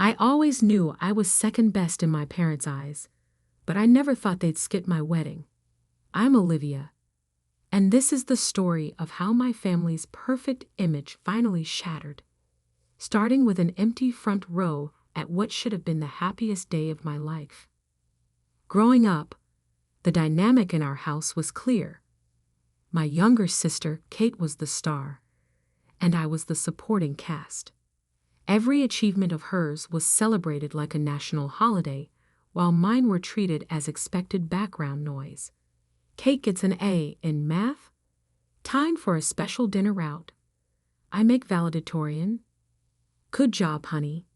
I always knew I was second best in my parents' eyes, but I never thought they'd skip my wedding. I'm Olivia, and this is the story of how my family's perfect image finally shattered, starting with an empty front row at what should have been the happiest day of my life. Growing up, the dynamic in our house was clear. My younger sister, Kate, was the star, and I was the supporting cast. Every achievement of hers was celebrated like a national holiday, while mine were treated as expected background noise. Kate gets an A in math? Time for a special dinner out. I make valedictorian. Good job, honey.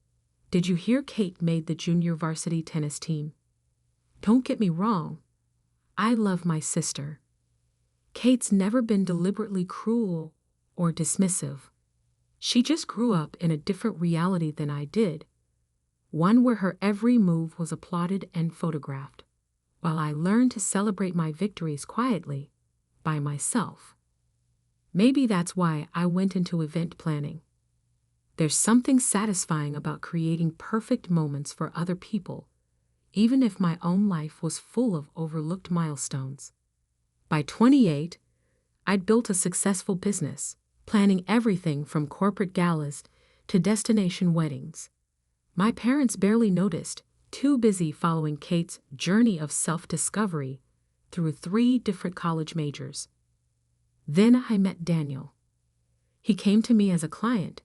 Did you hear Kate made the junior varsity tennis team? Don't get me wrong. I love my sister. Kate's never been deliberately cruel or dismissive. She just grew up in a different reality than I did, one where her every move was applauded and photographed, while I learned to celebrate my victories quietly, by myself. Maybe that's why I went into event planning. There's something satisfying about creating perfect moments for other people, even if my own life was full of overlooked milestones. By 28, I'd built a successful business, planning everything from corporate galas to destination weddings. My parents barely noticed, too busy following Kate's journey of self-discovery through 3 different college majors. Then I met Daniel. He came to me as a client,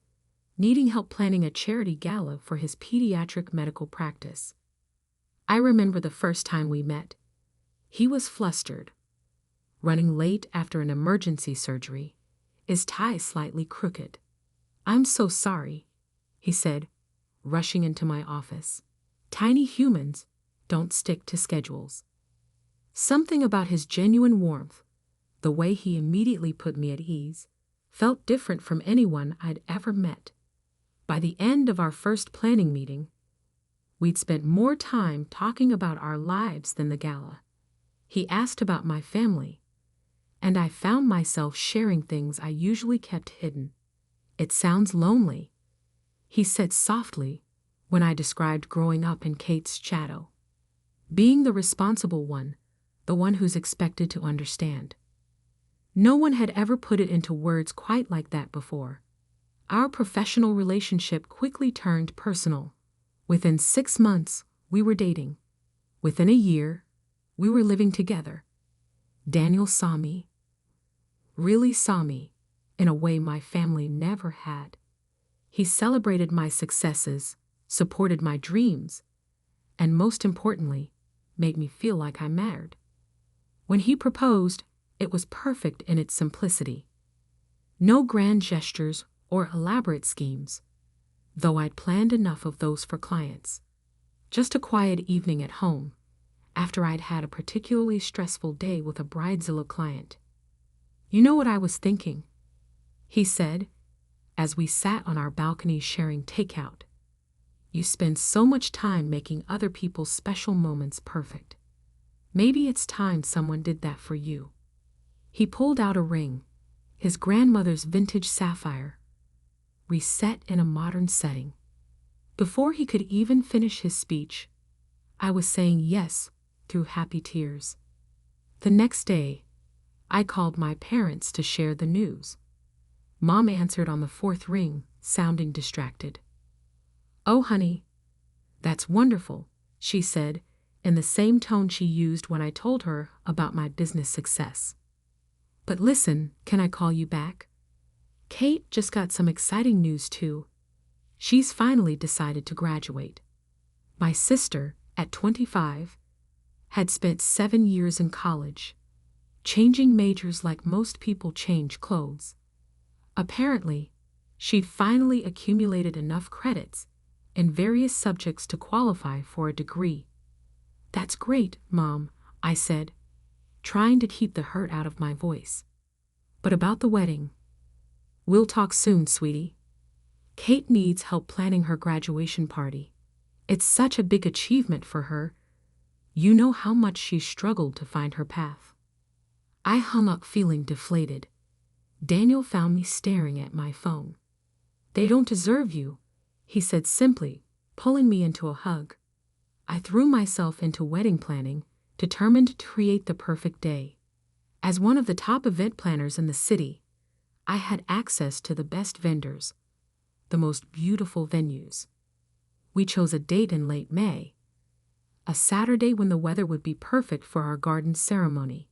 needing help planning a charity gala for his pediatric medical practice. I remember the first time we met. He was flustered, running late after an emergency surgery, his tie slightly crooked. "I'm so sorry," he said, rushing into my office. Tiny humans don't stick to schedules. Something about his genuine warmth, the way he immediately put me at ease, felt different from anyone I'd ever met. By the end of our first planning meeting, we'd spent more time talking about our lives than the gala. He asked about my family, and I found myself sharing things I usually kept hidden. "It sounds lonely," he said softly when I described growing up in Kate's shadow. Being the responsible one, the one who's expected to understand. No one had ever put it into words quite like that before. Our professional relationship quickly turned personal. Within 6 months, we were dating. Within a year, we were living together. Daniel saw me, really saw me, in a way my family never had. He celebrated my successes, supported my dreams, and most importantly, made me feel like I mattered. When he proposed, it was perfect in its simplicity. No grand gestures or elaborate schemes, though I'd planned enough of those for clients. Just a quiet evening at home, after I'd had a particularly stressful day with a bridezilla client. "You know what I was thinking?" he said, as we sat on our balcony sharing takeout. "You spend so much time making other people's special moments perfect. Maybe it's time someone did that for you." He pulled out a ring, his grandmother's vintage sapphire, reset in a modern setting. Before he could even finish his speech, I was saying yes through happy tears. The next day, I called my parents to share the news. Mom answered on the 4th ring, sounding distracted. "Oh, honey, that's wonderful," she said, in the same tone she used when I told her about my business success. "But listen, can I call you back? Kate just got some exciting news too. She's finally decided to graduate." My sister, at 25, had spent 7 years in college, changing majors like most people change clothes. Apparently, she'd finally accumulated enough credits in various subjects to qualify for a degree. "That's great, Mom," I said, trying to keep the hurt out of my voice. "But about the wedding?" "We'll talk soon, sweetie. Kate needs help planning her graduation party. It's such a big achievement for her. You know how much she's struggled to find her path." I hung up feeling deflated. Daniel found me staring at my phone. "They don't deserve you," he said simply, pulling me into a hug. I threw myself into wedding planning, determined to create the perfect day. As one of the top event planners in the city, I had access to the best vendors, the most beautiful venues. We chose a date in late May, a Saturday when the weather would be perfect for our garden ceremony.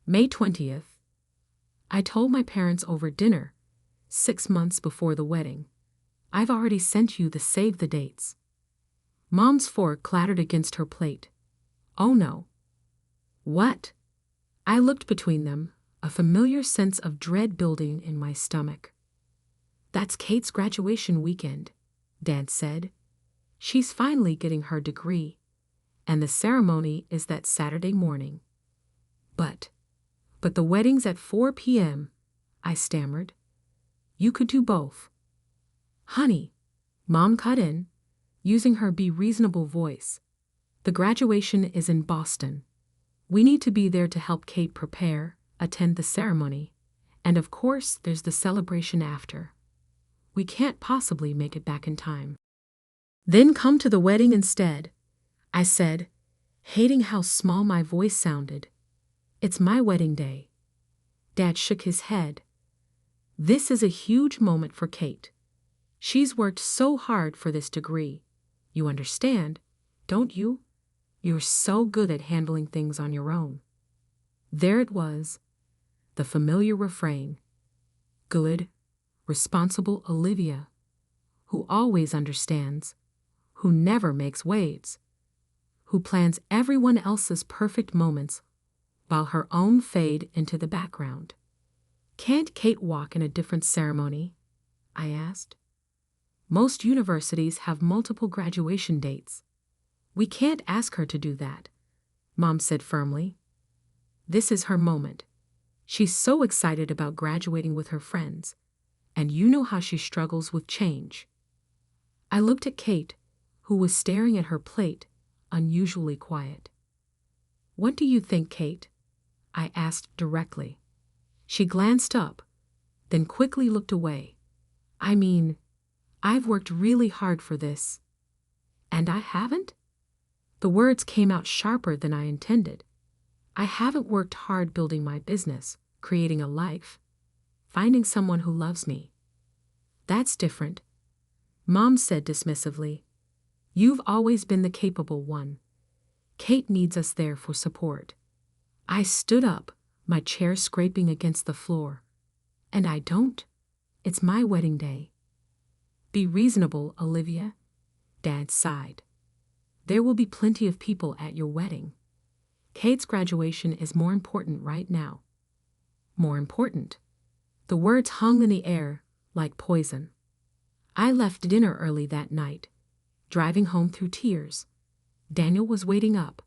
May 20th. I told my parents over dinner, 6 months before the wedding. I've already sent you the save the dates. Mom's fork clattered against her plate. Oh no. What? I looked between them, a familiar sense of dread building in my stomach. That's Kate's graduation weekend, Dad said. She's finally getting her degree, and the ceremony is that Saturday morning. But the wedding's at 4 p.m., I stammered. You could do both. Honey, Mom cut in, using her be reasonable voice. The graduation is in Boston. We need to be there to help Kate prepare, attend the ceremony, and of course there's the celebration after. We can't possibly make it back in time. Then come to the wedding instead, I said, hating how small my voice sounded. It's my wedding day. Dad shook his head. This is a huge moment for Kate. She's worked so hard for this degree. You understand, don't you? You're so good at handling things on your own. There it was, the familiar refrain. Good, responsible Olivia, who always understands, who never makes waves, who plans everyone else's perfect moments while her own fade into the background. Can't Kate walk in a different ceremony? I asked. Most universities have multiple graduation dates. We can't ask her to do that, Mom said firmly. This is her moment. She's so excited about graduating with her friends, and you know how she struggles with change. I looked at Kate, who was staring at her plate, unusually quiet. What do you think, Kate? I asked directly. She glanced up, then quickly looked away. I mean, I've worked really hard for this. And I haven't? The words came out sharper than I intended. I haven't worked hard building my business, creating a life, finding someone who loves me. That's different, Mom said dismissively. You've always been the capable one. Kate needs us there for support. I stood up, my chair scraping against the floor. And I don't. It's my wedding day. Be reasonable, Olivia, Dad sighed. There will be plenty of people at your wedding. Kate's graduation is more important right now. More important. The words hung in the air like poison. I left dinner early that night, driving home through tears. Daniel was waiting up,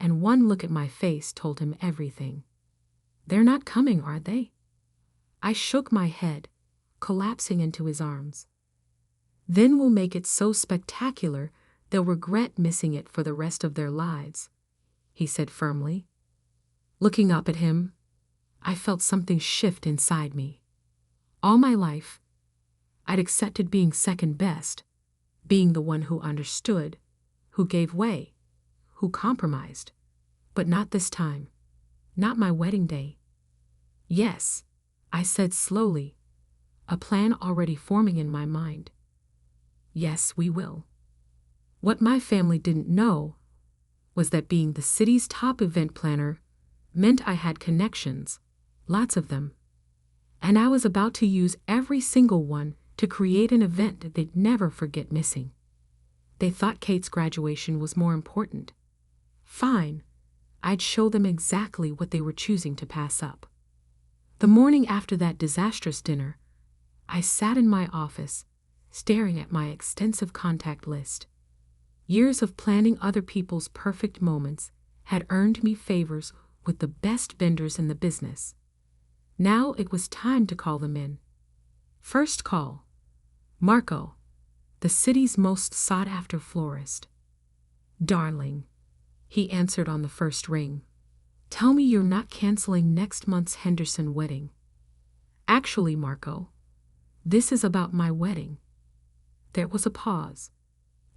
and one look at my face told him everything. They're not coming, are they? I shook my head, collapsing into his arms. Then we'll make it so spectacular they'll regret missing it for the rest of their lives, he said firmly. Looking up at him, I felt something shift inside me. All my life, I'd accepted being second best, being the one who understood, who gave way, who compromised. But not this time. Not my wedding day. Yes, I said slowly, a plan already forming in my mind. Yes, we will. What my family didn't know was that being the city's top event planner meant I had connections, lots of them. And I was about to use every single one to create an event that they'd never forget missing. They thought Kate's graduation was more important. Fine, I'd show them exactly what they were choosing to pass up. The morning after that disastrous dinner, I sat in my office, staring at my extensive contact list. Years of planning other people's perfect moments had earned me favors with the best vendors in the business. Now it was time to call them in. First call, Marco, the city's most sought-after florist. Darling, he answered on the first ring. Tell me you're not canceling next month's Henderson wedding. Actually, Marco, this is about my wedding. There was a pause.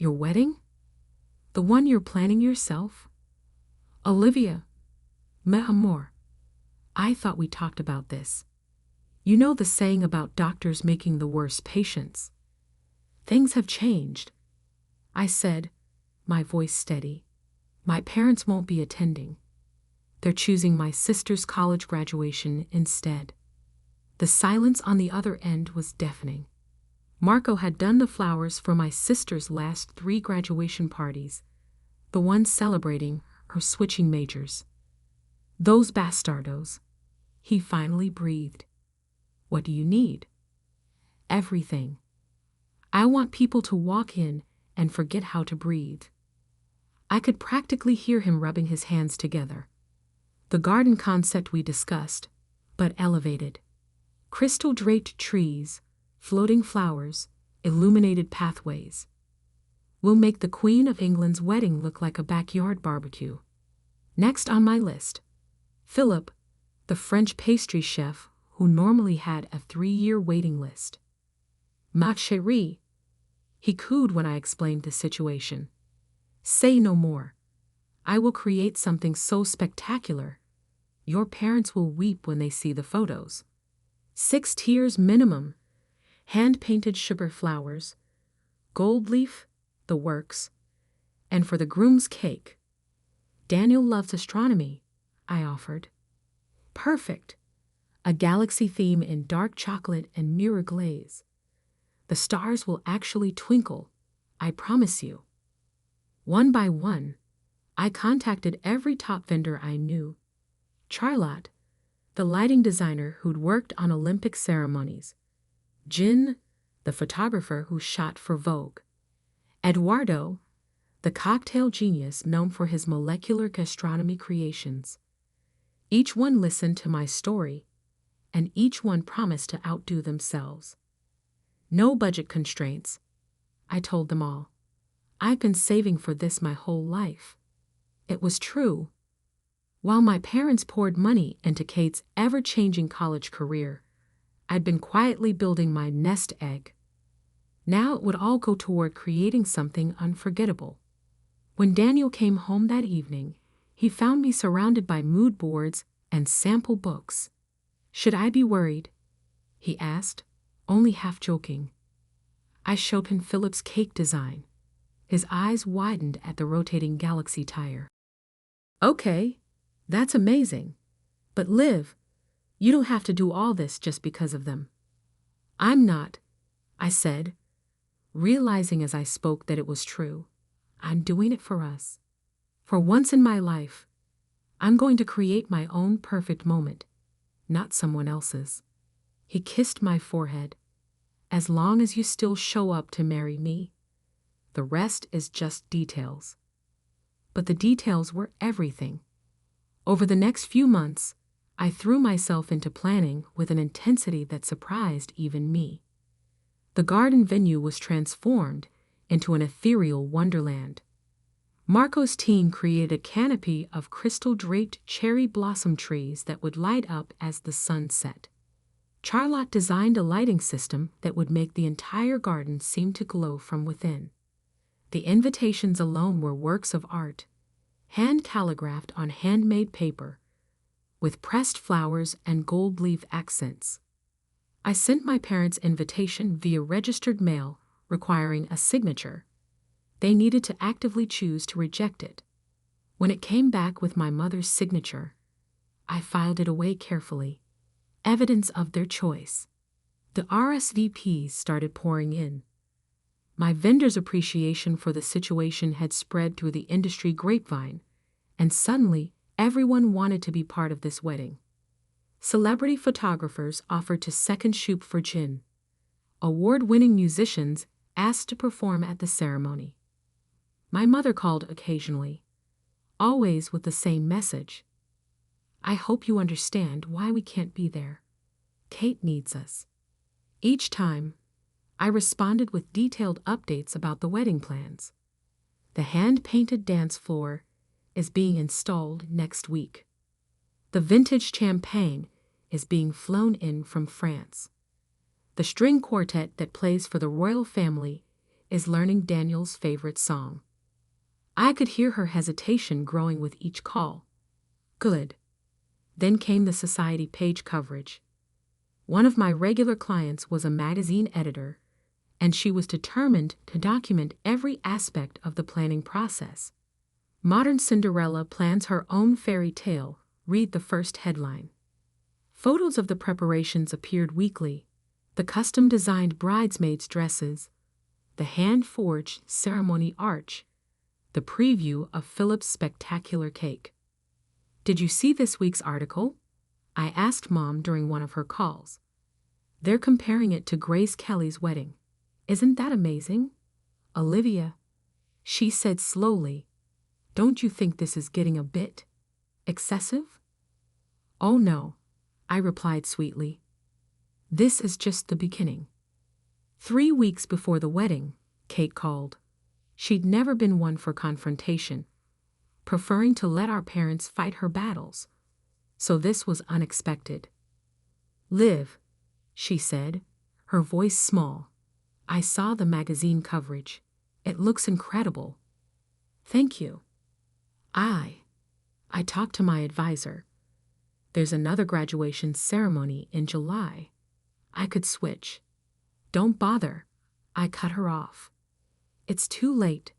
Your wedding? The one you're planning yourself? Olivia, mes amour. I thought we talked about this. You know the saying about doctors making the worst patients. Things have changed, I said, my voice steady. My parents won't be attending. They're choosing my sister's college graduation instead. The silence on the other end was deafening. Marco had done the flowers for my sister's last 3 graduation parties, the one celebrating her switching majors. Those bastardos. He finally breathed. What do you need? Everything. I want people to walk in and forget how to breathe. I could practically hear him rubbing his hands together. The garden concept we discussed, but elevated. Crystal-draped trees, floating flowers, illuminated pathways. We'll make the Queen of England's wedding look like a backyard barbecue. Next on my list, Philip, the French pastry chef who normally had a 3-year waiting list. Ma chérie, he cooed when I explained the situation. Say no more. I will create something so spectacular. Your parents will weep when they see the photos. 6 tiers minimum, hand-painted sugar flowers, gold leaf, the works, and for the groom's cake. Daniel loves astronomy, I offered. Perfect. A galaxy theme in dark chocolate and mirror glaze. The stars will actually twinkle, I promise you. One by one, I contacted every top vendor I knew. Charlotte, the lighting designer who'd worked on Olympic ceremonies. Jin, the photographer who shot for Vogue. Eduardo, the cocktail genius known for his molecular gastronomy creations. Each one listened to my story, and each one promised to outdo themselves. No budget constraints, I told them all. I've been saving for this my whole life. It was true. While my parents poured money into Kate's ever-changing college career, I'd been quietly building my nest egg. Now it would all go toward creating something unforgettable. When Daniel came home that evening, he found me surrounded by mood boards and sample books. Should I be worried? He asked, only half joking. I showed him Philip's cake design. His eyes widened at the rotating galaxy tire. Okay, that's amazing. But Liv, you don't have to do all this just because of them. I'm not, I said, realizing as I spoke that it was true. I'm doing it for us. For once in my life, I'm going to create my own perfect moment, not someone else's. He kissed my forehead. As long as you still show up to marry me, the rest is just details. But the details were everything. Over the next few months, I threw myself into planning with an intensity that surprised even me. The garden venue was transformed into an ethereal wonderland. Marco's team created a canopy of crystal-draped cherry blossom trees that would light up as the sun set. Charlotte designed a lighting system that would make the entire garden seem to glow from within. The invitations alone were works of art, hand-calligraphed on handmade paper, with pressed flowers and gold leaf accents. I sent my parents' invitation via registered mail, requiring a signature. They needed to actively choose to reject it. When it came back with my mother's signature, I filed it away carefully, evidence of their choice. The RSVPs started pouring in. My vendor's appreciation for the situation had spread through the industry grapevine, and suddenly everyone wanted to be part of this wedding. Celebrity photographers offered to second shoot for Jin. Award-winning musicians asked to perform at the ceremony. My mother called occasionally, always with the same message. I hope you understand why we can't be there. Kate needs us. Each time, I responded with detailed updates about the wedding plans. The hand-painted dance floor is being installed next week. The vintage champagne is being flown in from France. The string quartet that plays for the royal family is learning Daniel's favorite song. I could hear her hesitation growing with each call. Good. Then came the society page coverage. One of my regular clients was a magazine editor, and she was determined to document every aspect of the planning process. Modern Cinderella plans her own fairy tale, read the first headline. Photos of the preparations appeared weekly, the custom-designed bridesmaids' dresses, the hand-forged ceremony arch, the preview of Philip's spectacular cake. Did you see this week's article? I asked Mom during one of her calls. They're comparing it to Grace Kelly's wedding. Isn't that amazing? Olivia, she said slowly, don't you think this is getting a bit excessive? Oh no, I replied sweetly. This is just the beginning. 3 weeks before the wedding, Kate called. She'd never been one for confrontation, preferring to let our parents fight her battles. So this was unexpected. Liv, she said, her voice small. I saw the magazine coverage. It looks incredible. Thank you. I talked to my advisor. There's another graduation ceremony in July. I could switch. Don't bother. I cut her off. It's too late.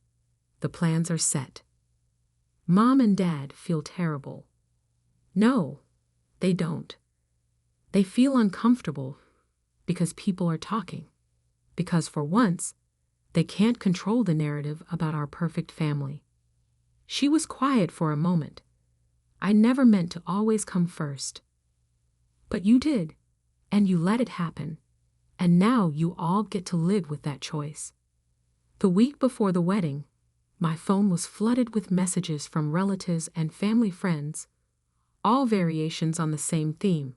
The plans are set. Mom and Dad feel terrible. No, they don't. They feel uncomfortable because people are talking. Because for once, they can't control the narrative about our perfect family. She was quiet for a moment. I never meant to always come first. But you did, and you let it happen. And now you all get to live with that choice. The week before the wedding, my phone was flooded with messages from relatives and family friends, all variations on the same theme.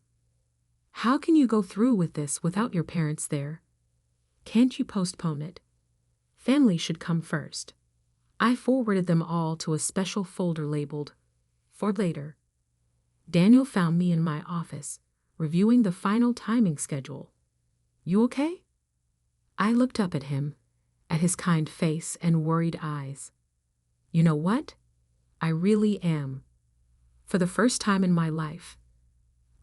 How can you go through with this without your parents there? Can't you postpone it? Family should come first. I forwarded them all to a special folder labeled, "For later." Daniel found me in my office, reviewing the final timing schedule. You okay? I looked up at him, at his kind face and worried eyes. You know what? I really am. For the first time in my life,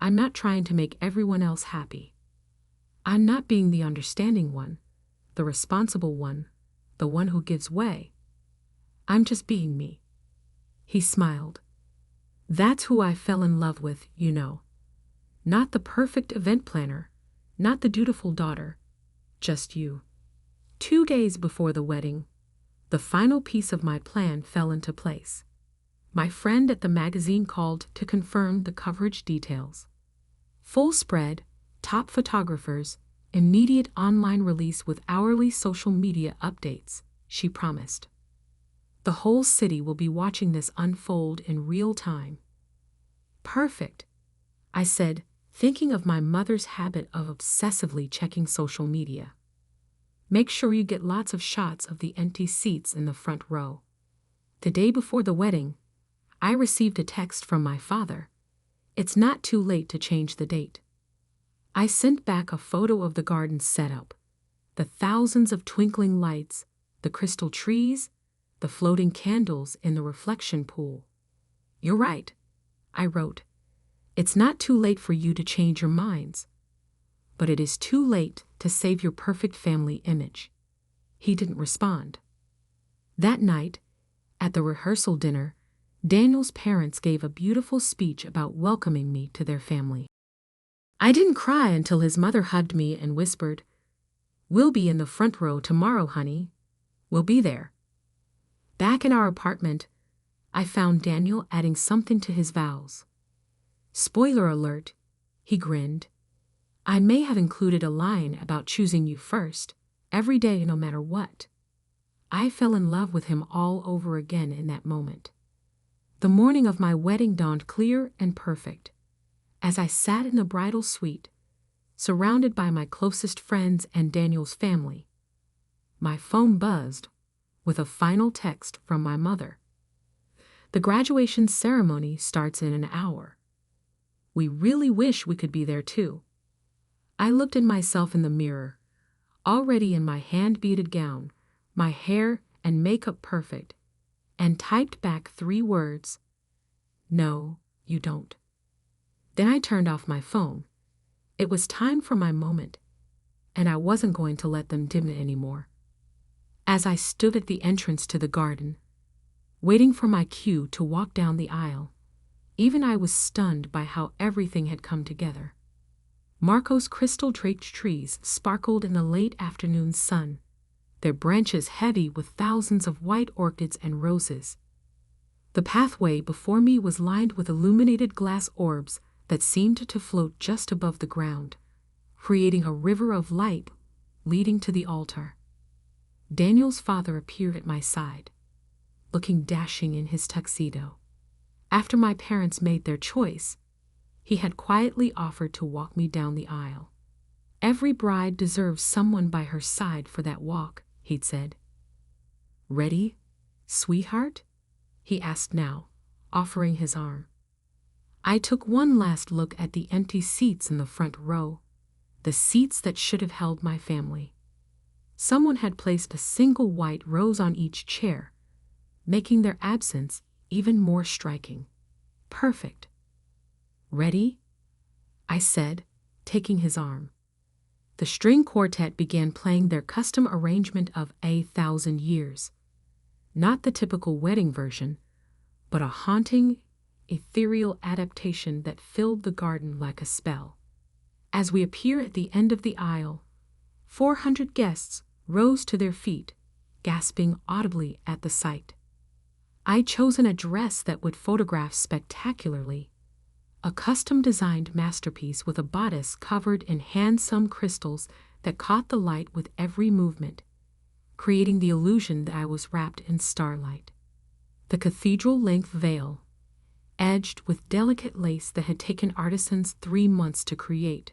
I'm not trying to make everyone else happy. I'm not being the understanding one, the responsible one, the one who gives way. I'm just being me. He smiled. That's who I fell in love with, you know. Not the perfect event planner, not the dutiful daughter, just you. 2 days before the wedding, the final piece of my plan fell into place. My friend at the magazine called to confirm the coverage details. Full spread, top photographers, immediate online release with hourly social media updates, she promised. The whole city will be watching this unfold in real time. Perfect, I said, thinking of my mother's habit of obsessively checking social media. Make sure you get lots of shots of the empty seats in the front row. The day before the wedding, I received a text from my father. It's not too late to change the date. I sent back a photo of the garden setup, the thousands of twinkling lights, the crystal trees, the floating candles in the reflection pool. You're right, I wrote. It's not too late for you to change your minds. But it is too late to save your perfect family image. He didn't respond. That night, at the rehearsal dinner, Daniel's parents gave a beautiful speech about welcoming me to their family. I didn't cry until his mother hugged me and whispered, "We'll be in the front row tomorrow, honey. We'll be there." Back in our apartment, I found Daniel adding something to his vows. Spoiler alert, he grinned. I may have included a line about choosing you first, every day no matter what. I fell in love with him all over again in that moment. The morning of my wedding dawned clear and perfect. As I sat in the bridal suite, surrounded by my closest friends and Daniel's family, my phone buzzed with a final text from my mother. The graduation ceremony starts in an hour. We really wish we could be there too. I looked at myself in the mirror, already in my hand-beaded gown, my hair and makeup perfect, and typed back 3 words, "No, you don't." Then I turned off my phone. It was time for my moment, and I wasn't going to let them dim it anymore. As I stood at the entrance to the garden, waiting for my cue to walk down the aisle, even I was stunned by how everything had come together. Marco's crystal-draped trees sparkled in the late afternoon sun, their branches heavy with thousands of white orchids and roses. The pathway before me was lined with illuminated glass orbs that seemed to float just above the ground, creating a river of light leading to the altar. Daniel's father appeared at my side, looking dashing in his tuxedo. After my parents made their choice, he had quietly offered to walk me down the aisle. "Every bride deserves someone by her side for that walk," he'd said. "Ready, sweetheart?" he asked now, offering his arm. I took one last look at the empty seats in the front row, the seats that should have held my family. Someone had placed a single white rose on each chair, making their absence even more striking. Perfect. "Ready?" I said, taking his arm. The string quartet began playing their custom arrangement of A Thousand Years. Not the typical wedding version, but a haunting, ethereal adaptation that filled the garden like a spell. As we appear at the end of the aisle, 400 guests rose to their feet, gasping audibly at the sight. I'd chosen a dress that would photograph spectacularly, a custom-designed masterpiece with a bodice covered in handsome crystals that caught the light with every movement, creating the illusion that I was wrapped in starlight. The cathedral-length veil, edged with delicate lace that had taken artisans 3 months to create,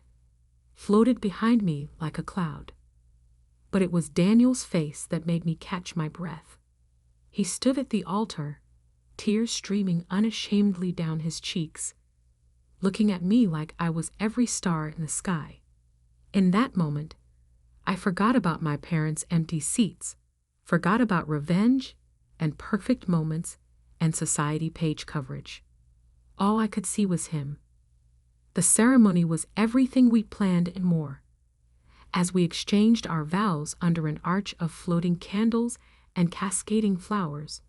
floated behind me like a cloud. But it was Daniel's face that made me catch my breath. He stood at the altar, tears streaming unashamedly down his cheeks, looking at me like I was every star in the sky. In that moment, I forgot about my parents' empty seats, forgot about revenge and perfect moments and society page coverage. All I could see was him. The ceremony was everything we planned and more. As we exchanged our vows under an arch of floating candles and cascading flowers,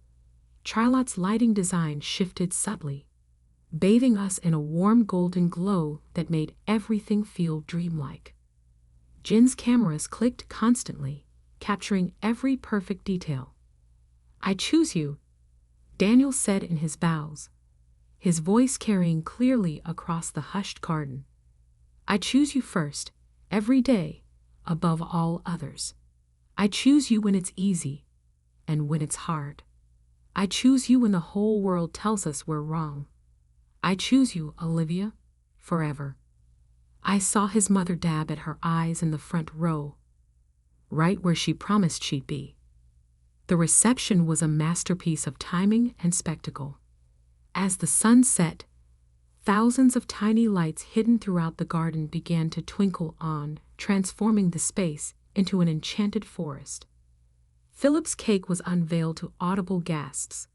Charlotte's lighting design shifted subtly, bathing us in a warm golden glow that made everything feel dreamlike. Jin's cameras clicked constantly, capturing every perfect detail. "I choose you," Daniel said in his bows, his voice carrying clearly across the hushed garden. "I choose you first, every day, above all others. I choose you when it's easy and when it's hard. I choose you when the whole world tells us we're wrong. I choose you, Olivia, forever." I saw his mother dab at her eyes in the front row, right where she promised she'd be. The reception was a masterpiece of timing and spectacle. As the sun set, thousands of tiny lights hidden throughout the garden began to twinkle on, transforming the space into an enchanted forest. Philip's cake was unveiled to audible gasps,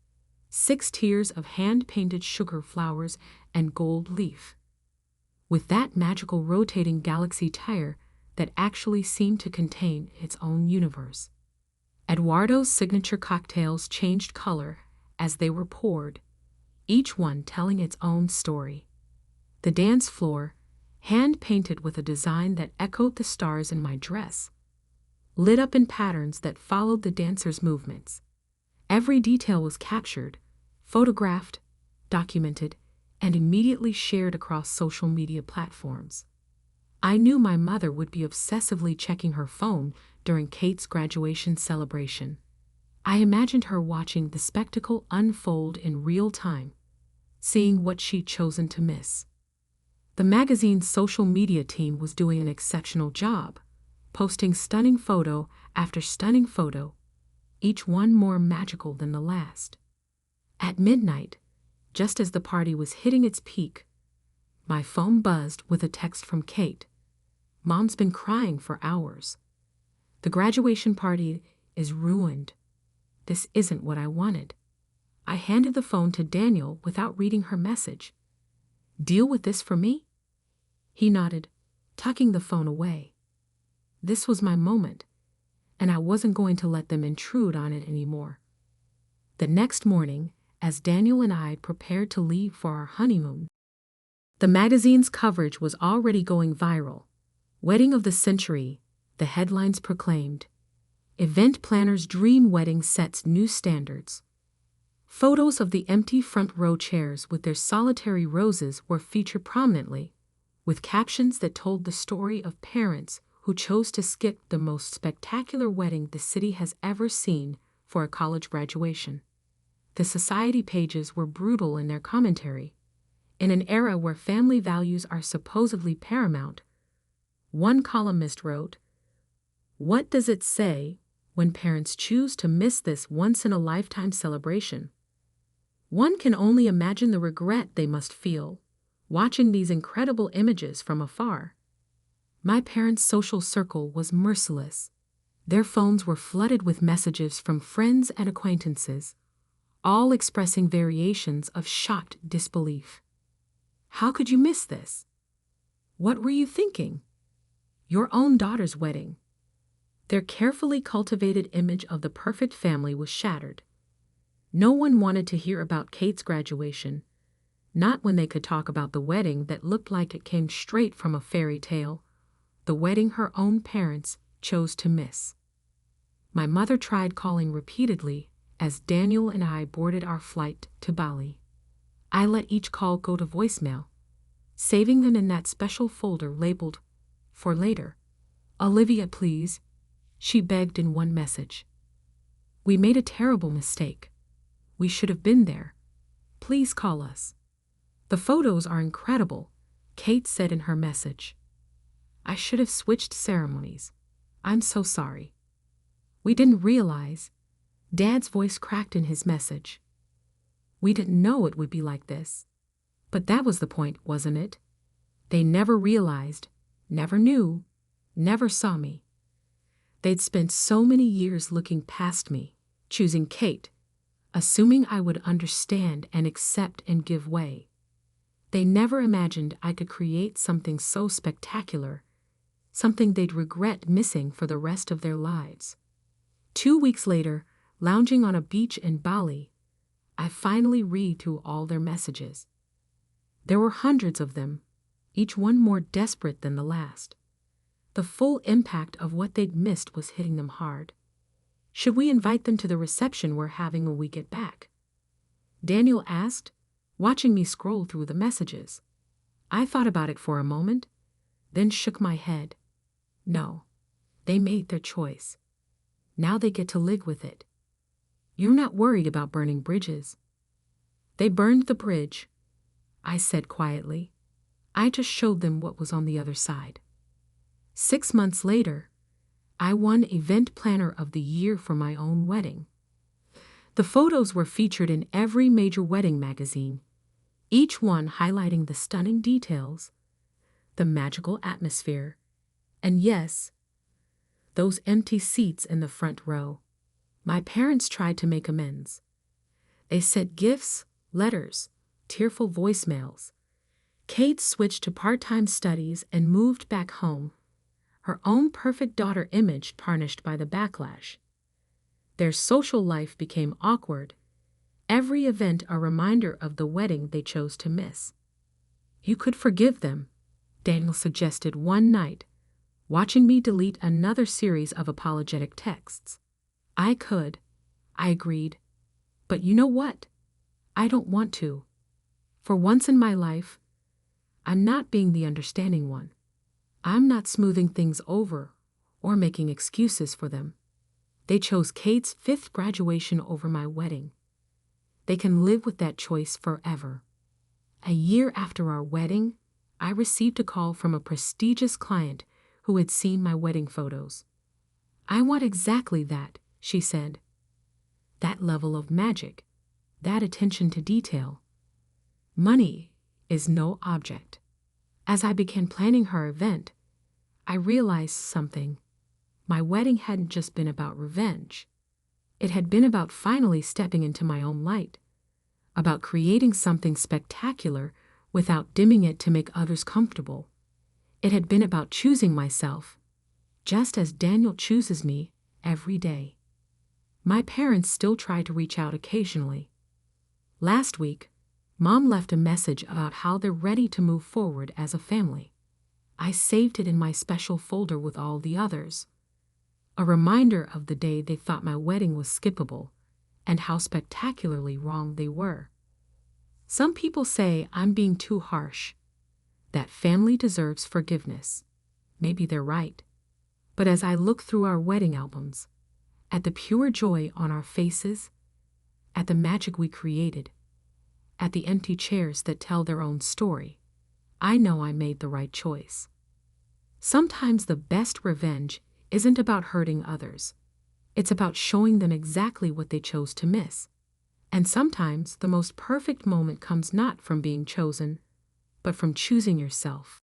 6 tiers of hand-painted sugar flowers and gold leaf, with that magical rotating galaxy tire that actually seemed to contain its own universe. Eduardo's signature cocktails changed color as they were poured, each one telling its own story. The dance floor, hand-painted with a design that echoed the stars in my dress, lit up in patterns that followed the dancers' movements. Every detail was captured, photographed, documented, and immediately shared across social media platforms. I knew my mother would be obsessively checking her phone during Kate's graduation celebration. I imagined her watching the spectacle unfold in real time, seeing what she'd chosen to miss. The magazine's social media team was doing an exceptional job, posting stunning photo after stunning photo, each one more magical than the last. At midnight, just as the party was hitting its peak, my phone buzzed with a text from Kate. "Mom's been crying for hours. The graduation party is ruined. This isn't what I wanted. I handed the phone to Daniel without reading her message. Deal with this for me? He nodded, tucking the phone away. This was my moment, and I wasn't going to let them intrude on it anymore. The next morning, as Daniel and I prepared to leave for our honeymoon, the magazine's coverage was already going viral. Wedding of the century, the headlines proclaimed. Event planner's dream wedding sets new standards. Photos of the empty front row chairs with their solitary roses were featured prominently, with captions that told the story of parents who chose to skip the most spectacular wedding the city has ever seen for a college graduation. The society pages were brutal in their commentary. In an era where family values are supposedly paramount, one columnist wrote, "What does it say when parents choose to miss this once-in-a-lifetime celebration? One can only imagine the regret they must feel watching these incredible images from afar." My parents' social circle was merciless. Their phones were flooded with messages from friends and acquaintances, all expressing variations of shocked disbelief. How could you miss this? What were you thinking? Your own daughter's wedding. Their carefully cultivated image of the perfect family was shattered. No one wanted to hear about Kate's graduation, not when they could talk about the wedding that looked like it came straight from a fairy tale, the wedding her own parents chose to miss. My mother tried calling repeatedly as Daniel and I boarded our flight to Bali. I let each call go to voicemail, saving them in that special folder labeled "For Later." "Olivia, please," she begged in one message. "We made a terrible mistake. We should have been there. Please call us." "The photos are incredible," Kate said in her message. "I should have switched ceremonies. I'm so sorry." "We didn't realize," Dad's voice cracked in his message. "We didn't know it would be like this." But that was the point, wasn't it? They never realized, never knew, never saw me. They'd spent so many years looking past me, choosing Kate, assuming I would understand and accept and give way. They never imagined I could create something so spectacular, something they'd regret missing for the rest of their lives. 2 weeks later, lounging on a beach in Bali, I finally read through all their messages. There were hundreds of them, each one more desperate than the last. The full impact of what they'd missed was hitting them hard. "Should we invite them to the reception we're having when we get back?" Daniel asked, watching me scroll through the messages. I thought about it for a moment, then shook my head. No, they made their choice. Now they get to live with it. "You're not worried about burning bridges?" "They burned the bridge," I said quietly. "I just showed them what was on the other side." 6 months later, I won Event Planner of the Year for my own wedding. The photos were featured in every major wedding magazine, each one highlighting the stunning details, the magical atmosphere, and yes, those empty seats in the front row. My parents tried to make amends. They sent gifts, letters, tearful voicemails. Kate switched to part-time studies and moved back home, her own perfect daughter image tarnished by the backlash. Their social life became awkward, every event a reminder of the wedding they chose to miss. "You could forgive them," Daniel suggested one night, watching me delete another series of apologetic texts. "I could," I agreed. "But you know what? I don't want to. For once in my life, I'm not being the understanding one. I'm not smoothing things over or making excuses for them. They chose Kate's 5th graduation over my wedding. They can live with that choice forever." A year after our wedding, I received a call from a prestigious client who had seen my wedding photos. "I want exactly that," she said. "That level of magic, that attention to detail. Money is no object." As I began planning her event, I realized something. My wedding hadn't just been about revenge. It had been about finally stepping into my own light, about creating something spectacular without dimming it to make others comfortable. It had been about choosing myself, just as Daniel chooses me every day. My parents still try to reach out occasionally. Last week, Mom left a message about how they're ready to move forward as a family. I saved it in my special folder with all the others. A reminder of the day they thought my wedding was skippable and how spectacularly wrong they were. Some people say I'm being too harsh, that family deserves forgiveness. Maybe they're right. But as I look through our wedding albums, at the pure joy on our faces, at the magic we created, at the empty chairs that tell their own story, I know I made the right choice. Sometimes the best revenge isn't about hurting others. It's about showing them exactly what they chose to miss. And sometimes the most perfect moment comes not from being chosen, but from choosing yourself.